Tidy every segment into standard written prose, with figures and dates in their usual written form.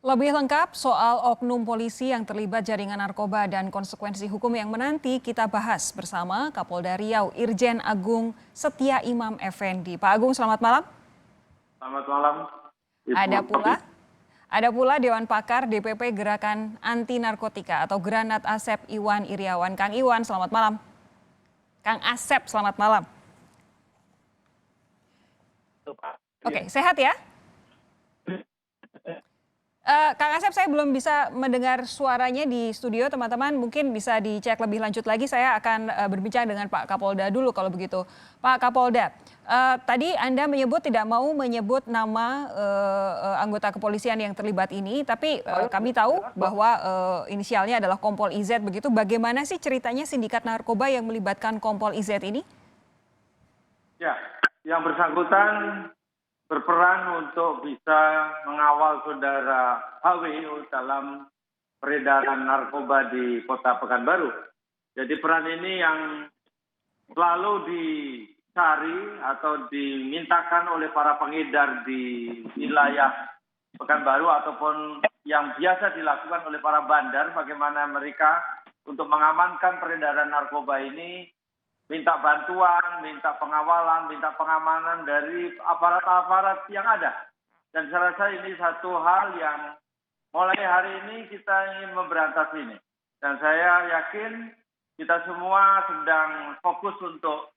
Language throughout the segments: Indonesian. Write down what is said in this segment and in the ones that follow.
Lebih lengkap soal oknum polisi yang terlibat jaringan narkoba dan konsekuensi hukum yang menanti kita bahas bersama Kapolda Riau Irjen Agung Setia Imam Effendi. Pak Agung, selamat malam. Selamat malam, Ibu Ada Novi. pula ada pula Dewan Pakar DPP Gerakan Anti Narkotika atau Granat Asep Iwan Iriawan. Kang Iwan, selamat malam. Kang Asep, selamat malam. Oke, sehat ya? Kang Asep, saya belum bisa mendengar suaranya di studio, teman-teman. Mungkin bisa dicek lebih lanjut lagi. Saya akan berbincang dengan Pak Kapolda dulu kalau begitu. Pak Kapolda, tadi Anda menyebut tidak mau menyebut nama anggota kepolisian yang terlibat ini, tapi kami tahu bahwa inisialnya adalah Kompol IZ begitu. Bagaimana sih ceritanya sindikat narkoba yang melibatkan Kompol IZ ini? Ya, yang bersangkutan berperan untuk bisa mengawal saudara HW dalam peredaran narkoba di Kota Pekanbaru. Jadi peran ini yang selalu dicari atau dimintakan oleh para pengedar di wilayah Pekanbaru ataupun yang biasa dilakukan oleh para bandar, bagaimana mereka untuk mengamankan peredaran narkoba ini minta bantuan, minta pengawalan, minta pengamanan dari aparat-aparat yang ada. Dan saya rasa ini satu hal yang mulai hari ini kita ingin memberantas ini. Dan saya yakin kita semua sedang fokus untuk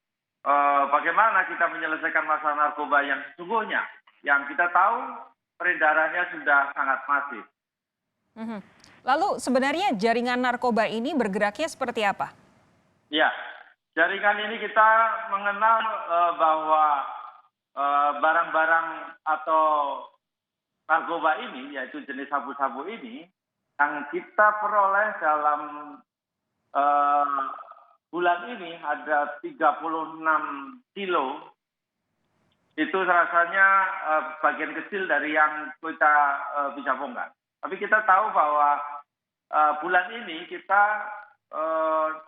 bagaimana kita menyelesaikan masalah narkoba yang sesungguhnya. Yang kita tahu peredarannya sudah sangat masif. Lalu sebenarnya jaringan narkoba ini bergeraknya seperti apa? Ya. Jaringan ini kita mengenal bahwa barang-barang atau narkoba ini, yaitu jenis sabu-sabu ini, yang kita peroleh dalam bulan ini ada 36 kilo. Itu rasanya bagian kecil dari yang kita bisa bongkar. Tapi kita tahu bahwa bulan ini kita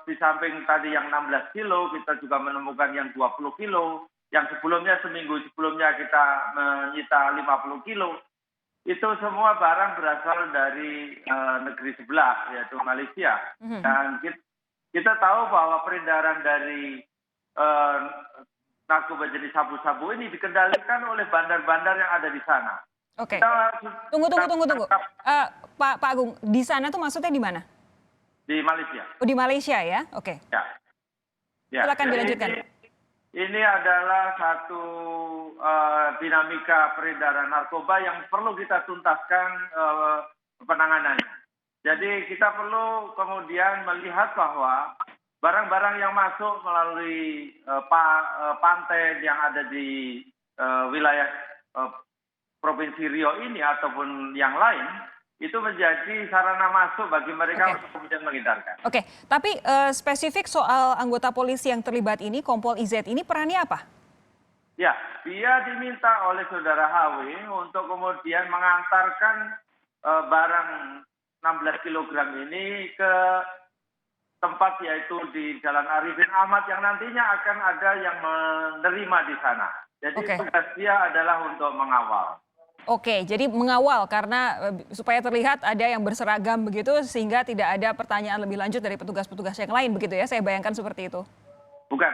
di samping tadi yang 16 kilo, kita juga menemukan yang 20 kilo. Yang sebelumnya, seminggu sebelumnya kita menyita 50 kilo. Itu semua barang berasal dari negeri sebelah, yaitu Malaysia. Dan kita tahu bahwa peredaran dari narkoba jenis sabu-sabu ini dikendalikan oleh bandar-bandar yang ada di sana. Oke, tunggu. Pak Agung, di sana tuh maksudnya di mana? Di Malaysia. Oh, di Malaysia ya? Oke. Ya. Silakan dilanjutkan. Ini adalah satu dinamika peredaran narkoba yang perlu kita tuntaskan penanganannya. Jadi kita perlu kemudian melihat bahwa barang-barang yang masuk melalui pantai yang ada di wilayah Provinsi Riau ini ataupun yang lain, itu menjadi sarana masuk bagi mereka untuk kemudian mengedarkan. Oke, tapi spesifik soal anggota polisi yang terlibat ini, Kompol IZ ini perannya apa? Ya, dia diminta oleh saudara HW untuk kemudian mengantarkan barang 16 kg ini ke tempat yaitu di Jalan Arifin Ahmad yang nantinya akan ada yang menerima di sana. Jadi tugas dia adalah untuk mengawal. Oke, jadi mengawal karena supaya terlihat ada yang berseragam begitu sehingga tidak ada pertanyaan lebih lanjut dari petugas-petugas yang lain begitu ya, saya bayangkan seperti itu. Bukan.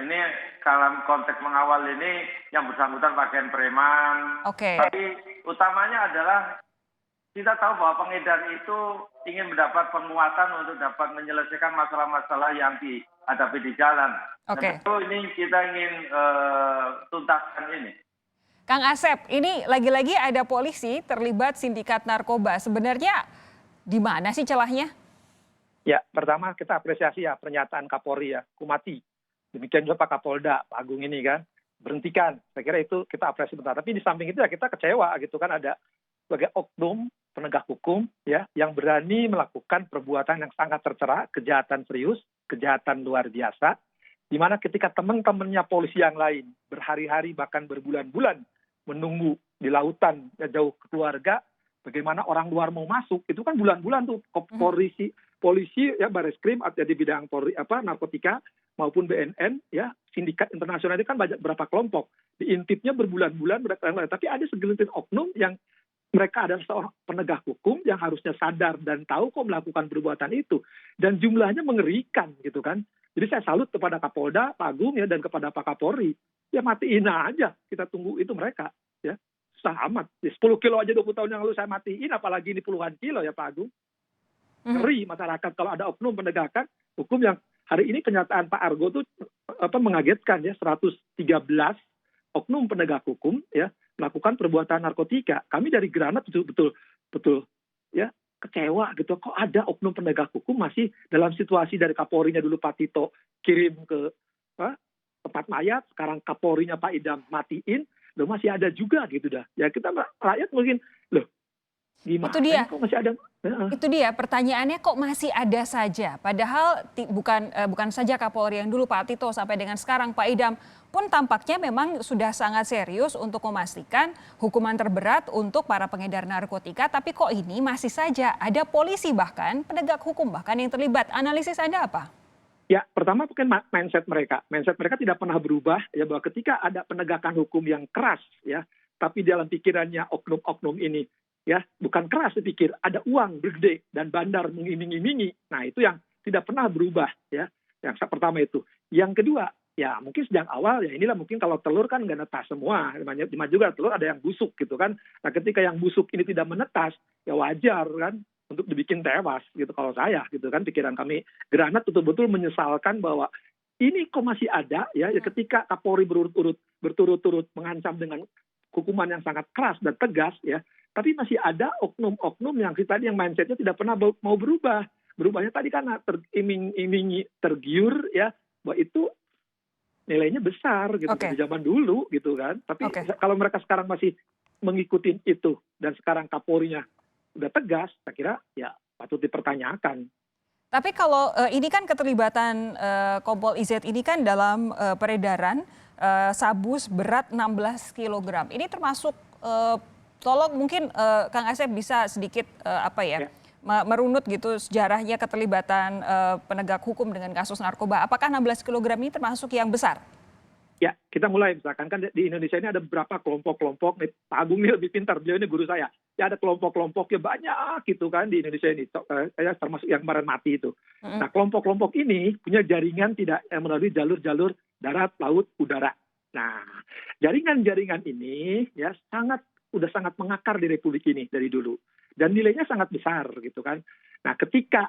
Ini dalam konteks mengawal ini yang bersangkutan pakaian preman. Tapi utamanya adalah kita tahu bahwa pengedar itu ingin mendapat penguatan untuk dapat menyelesaikan masalah-masalah yang dihadapi di jalan. Dan tentu ini kita ingin tuntaskan ini. Kang Asep, ini lagi-lagi ada polisi terlibat sindikat narkoba. Sebenarnya di mana sih celahnya? Ya, pertama kita apresiasi ya pernyataan Kapolri ya, Kumati. Demikian juga Pak Kapolda, Pak Agung ini kan, berhentikan. Saya kira itu kita apresiasi benar. Tapi di samping itu ya kita kecewa gitu kan, ada sebagai oknum penegak hukum ya yang berani melakukan perbuatan yang sangat tercela, kejahatan serius, kejahatan luar biasa. Di mana ketika teman-temannya polisi yang lain berhari-hari bahkan berbulan-bulan menunggu di lautan jauh ke keluarga, bagaimana orang luar mau masuk, itu kan bulan-bulan tuh polisi ya Bareskrim di bidang narkotika maupun BNN ya sindikat internasional itu kan banyak berapa kelompok, diintipnya berbulan-bulan tapi ada segelintir oknum yang mereka adalah seorang penegak hukum yang harusnya sadar dan tahu kok melakukan perbuatan itu. Dan jumlahnya mengerikan gitu kan. Jadi saya salut kepada Kapolda, Pak Agung ya, dan kepada Pak Kapolri. Ya matiin aja, kita tunggu itu mereka. Ya, susah amat. Ya, 10 kilo aja 20 tahun yang lalu saya matiin, apalagi ini puluhan kilo ya Pak Agung. Ngeri masyarakat kalau ada oknum penegakan hukum yang hari ini kenyataan Pak Argo tuh mengagetkan ya, 113 oknum penegak hukum ya melakukan perbuatan narkotika. Kami dari Granat betul ya kecewa gitu, kok ada oknum penegak hukum masih dalam situasi dari Kapolrinya dulu Pak Tito kirim ke tempat mayat, sekarang Kapolrinya Pak Idam matiin, loh masih ada juga gitu dah. Ya kita rakyat mungkin loh gimana Itu dia. kok masih ada. Itu dia pertanyaannya, kok masih ada saja. Padahal bukan saja Kapolri yang dulu Pak Tito, sampai dengan sekarang Pak Idam pun tampaknya memang sudah sangat serius untuk memastikan hukuman terberat untuk para pengedar narkotika. Tapi kok ini masih saja ada polisi bahkan penegak hukum bahkan yang terlibat. Analisis Anda apa? Ya, pertama mungkin mindset mereka. Mindset mereka tidak pernah berubah ya, bahwa ketika ada penegakan hukum yang keras ya, tapi dalam pikirannya oknum-oknum ini ya bukan keras dipikir, ada uang gede dan bandar mengiming-imingi. Nah itu yang tidak pernah berubah ya. Yang pertama itu. Yang kedua ya mungkin sejak awal ya inilah mungkin kalau telur kan nggak netas semua. Cuma juga telur ada yang busuk gitu kan. Nah ketika yang busuk ini tidak menetas ya wajar kan untuk dibikin tewas gitu kalau saya gitu kan. Pikiran kami Granat betul-betul menyesalkan bahwa ini kok masih ada ya ketika Kapolri berturut-turut mengancam dengan hukuman yang sangat keras dan tegas ya. Tapi masih ada oknum-oknum yang tadi yang mindsetnya tidak pernah mau berubah. Berubahnya tadi karena teriming-imingi, tergiur ya, bahwa itu nilainya besar gitu dari zaman dulu gitu kan. Tapi kalau mereka sekarang masih mengikuti itu dan sekarang Kapolrinya udah tegas, saya kira ya patut dipertanyakan. Tapi kalau ini kan keterlibatan Kompol IZ ini kan dalam peredaran sabu berat 16 kg. Ini termasuk tolong mungkin Kang Asep bisa sedikit merunut gitu sejarahnya keterlibatan penegak hukum dengan kasus narkoba. Apakah 16 kg ini termasuk yang besar? Ya, kita mulai misalkan kan di Indonesia ini ada beberapa kelompok-kelompok. Pak Agung ini lebih pintar, beliau ini guru saya. Ya ada kelompok-kelompoknya banyak gitu kan di Indonesia ini. Saya termasuk yang kemarin mati itu. Nah kelompok-kelompok ini punya jaringan tidak melalui jalur-jalur darat, laut, udara. Nah jaringan-jaringan ini ya udah sangat mengakar di Republik ini dari dulu. Dan nilainya sangat besar gitu kan. Nah ketika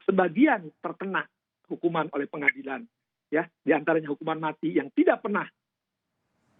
sebagian terkena hukuman oleh pengadilan, ya diantaranya hukuman mati yang tidak pernah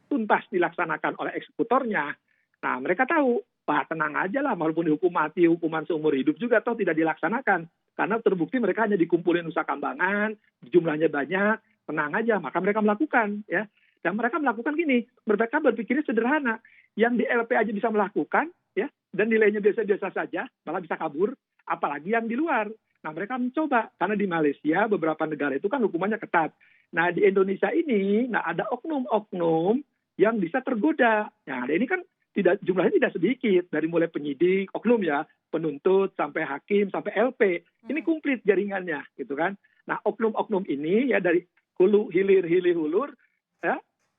tuntas dilaksanakan oleh eksekutornya. Nah mereka tahu, Pak tenang aja lah walaupun dihukum mati, hukuman seumur hidup juga toh tidak dilaksanakan. Karena terbukti mereka hanya dikumpulin Nusa Kambangan, jumlahnya banyak, tenang aja, maka mereka melakukan ya. Dan mereka melakukan gini, mereka berpikirnya sederhana. Yang di LP aja bisa melakukan, ya, dan nilainya biasa-biasa saja, malah bisa kabur, apalagi yang di luar. Nah, mereka mencoba, karena di Malaysia, beberapa negara itu kan hukumannya ketat. Nah, di Indonesia ini, ada oknum-oknum yang bisa tergoda. Nah, ini kan jumlahnya tidak sedikit, dari mulai penyidik, oknum ya, penuntut, sampai hakim, sampai LP. Ini komplit jaringannya, gitu kan. Nah, oknum-oknum ini, ya, dari hulu, hilir, hulur, ya,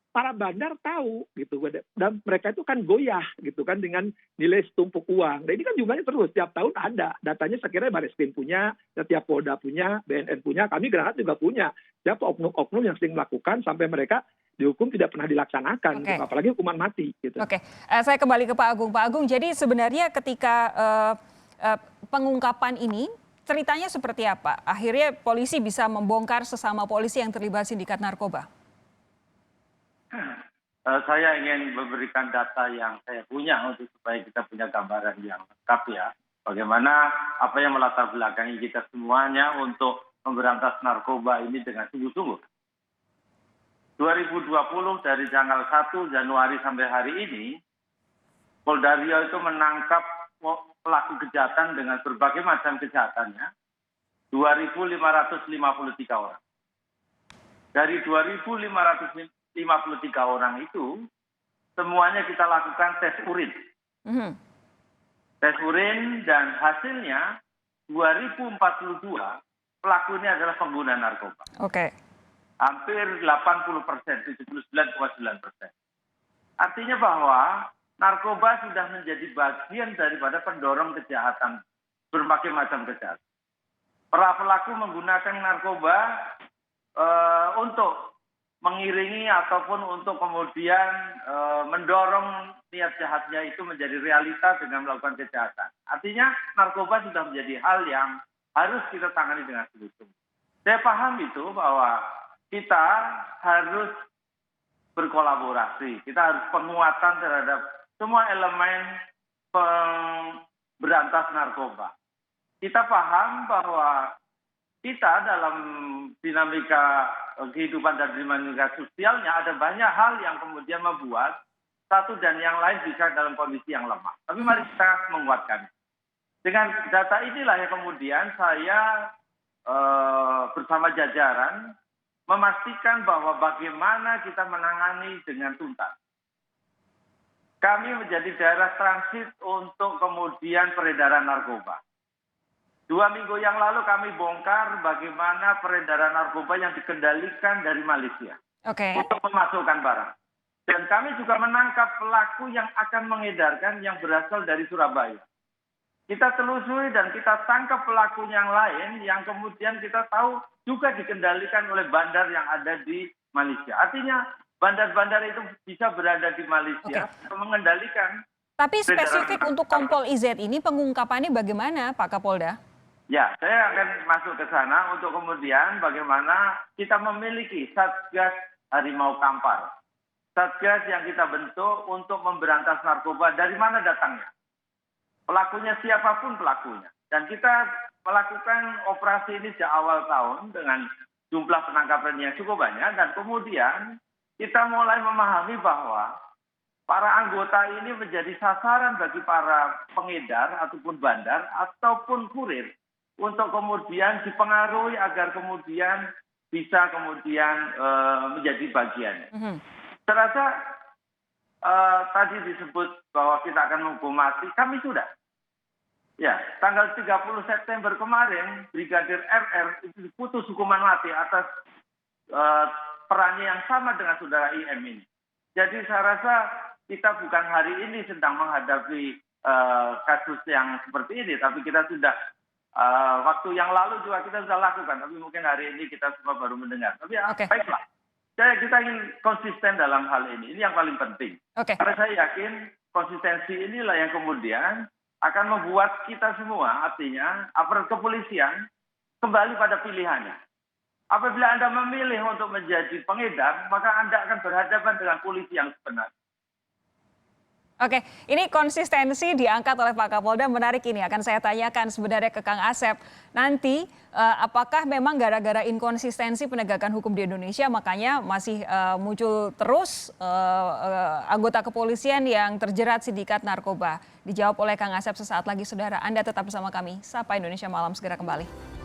para bandar tahu gitu, dan mereka itu kan goyah gitu kan dengan nilai setumpuk uang. Nah ini kan jumlahnya terus setiap tahun ada datanya, sekiranya Barreskrim punya, setiap Polda punya, BNN punya, kami Granat juga punya. Siapa oknum-oknum yang sering melakukan sampai mereka dihukum tidak pernah dilaksanakan, gitu, apalagi hukuman mati. Gitu. Saya kembali ke Pak Agung. Pak Agung, jadi sebenarnya ketika pengungkapan ini ceritanya seperti apa? Akhirnya polisi bisa membongkar sesama polisi yang terlibat sindikat narkoba. Saya ingin memberikan data yang saya punya untuk supaya kita punya gambaran yang lengkap ya. Bagaimana apa yang melatar belakangi kita semuanya untuk memberantas narkoba ini dengan sungguh-sungguh. 2020 dari tanggal 1 Januari sampai hari ini, Polda Riau itu menangkap pelaku kejahatan dengan berbagai macam kejahatannya 2.553 orang. Dari 2.553 orang itu, semuanya kita lakukan tes urin. Tes urin dan hasilnya 2042 pelaku ini adalah pengguna narkoba. Hampir 80%, 79,9%. Artinya bahwa narkoba sudah menjadi bagian daripada pendorong kejahatan, berbagai macam kejahatan. Para pelaku menggunakan narkoba untuk mengiringi ataupun untuk kemudian mendorong niat jahatnya itu menjadi realita dengan melakukan kejahatan. Artinya narkoba sudah menjadi hal yang harus kita tangani dengan sungguh-sungguh. Saya paham itu bahwa kita harus berkolaborasi, kita harus penguatan terhadap semua elemen berantas narkoba. Kita paham bahwa kita dalam dinamika kehidupan dan dinamika sosialnya ada banyak hal yang kemudian membuat satu dan yang lain bisa dalam kondisi yang lemah. Tapi mari kita menguatkan. Dengan data inilah yang kemudian saya bersama jajaran memastikan bahwa bagaimana kita menangani dengan tuntas. Kami menjadi daerah transit untuk kemudian peredaran narkoba. 2 minggu yang lalu kami bongkar bagaimana peredaran narkoba yang dikendalikan dari Malaysia untuk memasukkan barang. Dan kami juga menangkap pelaku yang akan mengedarkan yang berasal dari Surabaya. Kita telusuri dan kita tangkap pelaku yang lain yang kemudian kita tahu juga dikendalikan oleh bandar yang ada di Malaysia. Artinya bandar-bandar itu bisa berada di Malaysia untuk mengendalikan. Tapi spesifik untuk Kompol IZ ini pengungkapannya bagaimana Pak Kapolda? Ya, saya akan masuk ke sana untuk kemudian bagaimana kita memiliki Satgas Harimau Kampar. Satgas yang kita bentuk untuk memberantas narkoba. Dari mana datangnya? Pelakunya siapapun pelakunya. Dan kita melakukan operasi ini sejak awal tahun dengan jumlah penangkapan yang cukup banyak. Dan kemudian kita mulai memahami bahwa para anggota ini menjadi sasaran bagi para pengedar ataupun bandar ataupun kurir untuk kemudian dipengaruhi agar kemudian bisa kemudian menjadi bagian. Saya rasa tadi disebut bahwa kita akan menghukum mati, kami sudah. Ya, tanggal 30 September kemarin, Brigadir RR itu diputus hukuman mati atas perannya yang sama dengan saudara IM ini. Jadi saya rasa kita bukan hari ini sedang menghadapi kasus yang seperti ini, tapi kita sudah waktu yang lalu juga kita sudah lakukan, tapi mungkin hari ini kita semua baru mendengar. Tapi baiklah, kita ingin konsisten dalam hal ini. Ini yang paling penting. Karena saya yakin konsistensi inilah yang kemudian akan membuat kita semua, artinya aparat kepolisian, kembali pada pilihannya. Apabila Anda memilih untuk menjadi pengedar, maka Anda akan berhadapan dengan polisi yang sebenarnya. Oke, ini konsistensi diangkat oleh Pak Kapolda, menarik ini. Akan saya tanyakan sebenarnya ke Kang Asep. Nanti apakah memang gara-gara inkonsistensi penegakan hukum di Indonesia makanya masih muncul terus anggota kepolisian yang terjerat sindikat narkoba? Dijawab oleh Kang Asep sesaat lagi, saudara. Anda tetap bersama kami. Sapa Indonesia Malam segera kembali.